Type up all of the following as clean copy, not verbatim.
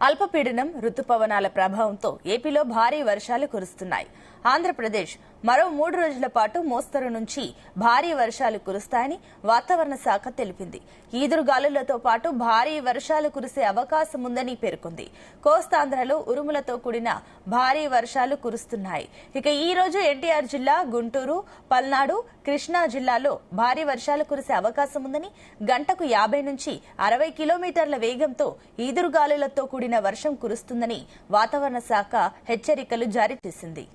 అల్పపీడనం రుతుపవనాల ప్రభావంతో ఏపీలో భారీ వర్షాలు కురుస్తున్నాయి. ఆంధ్రప్రదేశ్ మరో 3 రోజుల పాటు మోస్తరు నుంచి భారీ వర్షాలు కురుస్తాయని వాతావరణ శాఖ తెలిపింది. ఈదురుగాలులతో పాటు భారీ వర్షాలు కురిసే అవకాశం ఉందని పేర్కొంది. కోస్తాంధ్రలో ఉరుములతో కూడిన భారీ వర్షాలు కురుస్తున్నాయి. ఇక ఈ రోజు ఎన్టీఆర్ జిల్లా, గుంటూరు, పల్నాడు, కృష్ణా జిల్లాలో భారీ వర్షాలు కురిసే అవకాశం ఉందని, గంటకు 50 నుంచి 60 కిలోమీటర్ల వేగంతో ఈదురుగాలులతో కూడిన వర్షం కురుస్తుందని వాతావరణ శాఖ హెచ్చరికలు జారీ చేసింది.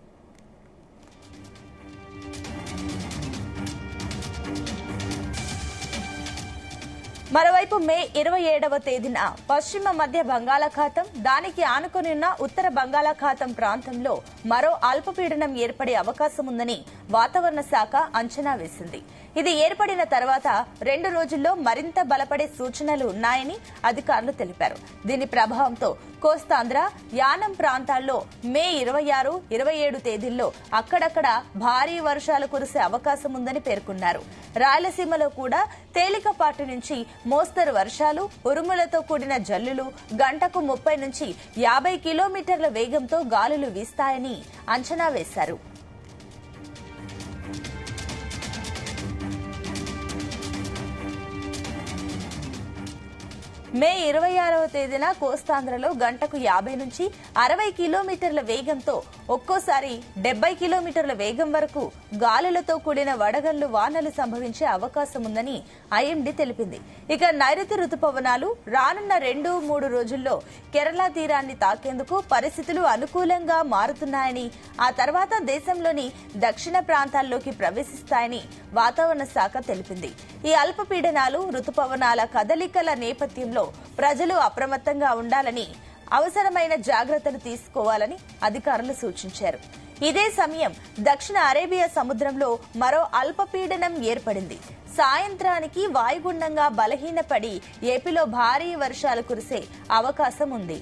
మరోవైపు మే 27వ తేదీన పశ్చిమ మధ్య బంగాళాఖాతం, దానికి ఆనుకుని ఉన్న ఉత్తర బంగాళాఖాతం ప్రాంతంలో మరో అల్పపీడనం ఏర్పడే అవకాశం ఉందని వాతావరణ శాఖ అంచనా వేసింది. ఇది ఏర్పడిన తర్వాత 2 రోజుల్లో మరింత బలపడే సూచనలు ఉన్నాయని అధికారులు తెలిపారు. దీని ప్రభావంతో కోస్తాంధ్ర, యానం ప్రాంతాల్లో మే 26, 27 తేదీల్లో అక్కడక్కడ భారీ వర్షాలు కురిసే అవకాశం ఉందని పేర్కొన్నారు. రాయలసీమలో కూడా తేలికపాటి నుంచి మోస్తరు వర్షాలు, ఉరుములతో కూడిన జల్లులు, గంటకు 30 నుంచి 50 కిలోమీటర్ల వేగంతో గాలులు వీస్తాయని అంచనా వేశారు. మే 26వ తేదీన కోస్తాంధ్రలో గంటకు 50 నుంచి 60 కిలోమీటర్ల వేగంతో, ఒక్కోసారి 70 కిలోమీటర్ల వేగం వరకు గాలులతో కూడిన వడగళ్లు వానలు సంభవించే అవకాశం ఉందని ఐఎండీ తెలిపింది. ఇక నైరుతి రుతుపవనాలు రానున్న 2-3 రోజుల్లో కేరళ తీరాన్ని తాకేందుకు పరిస్థితులు అనుకూలంగా మారుతున్నాయని, ఆ తర్వాత దేశంలోని దక్షిణ ప్రాంతాల్లోకి ప్రవేశిస్తాయని వాతావరణ శాఖ తెలిపింది. ఈ అల్పపీడనాలు, రుతుపవనాల కదలికల నేపథ్యంలో ప్రజలు అప్రమత్తంగా ఉండాలని, అవసరమైన జాగ్రత్తలు తీసుకోవాలని అధికారులు సూచించారు. ఇదే సమయం దక్షిణ అరేబియా సముద్రంలో మరో అల్పపీడనం ఏర్పడింది. సాయంత్రానికి వాయుగుండంగా బలహీనపడి ఏపీలో భారీ వర్షాలు కురిసే అవకాశం ఉంది.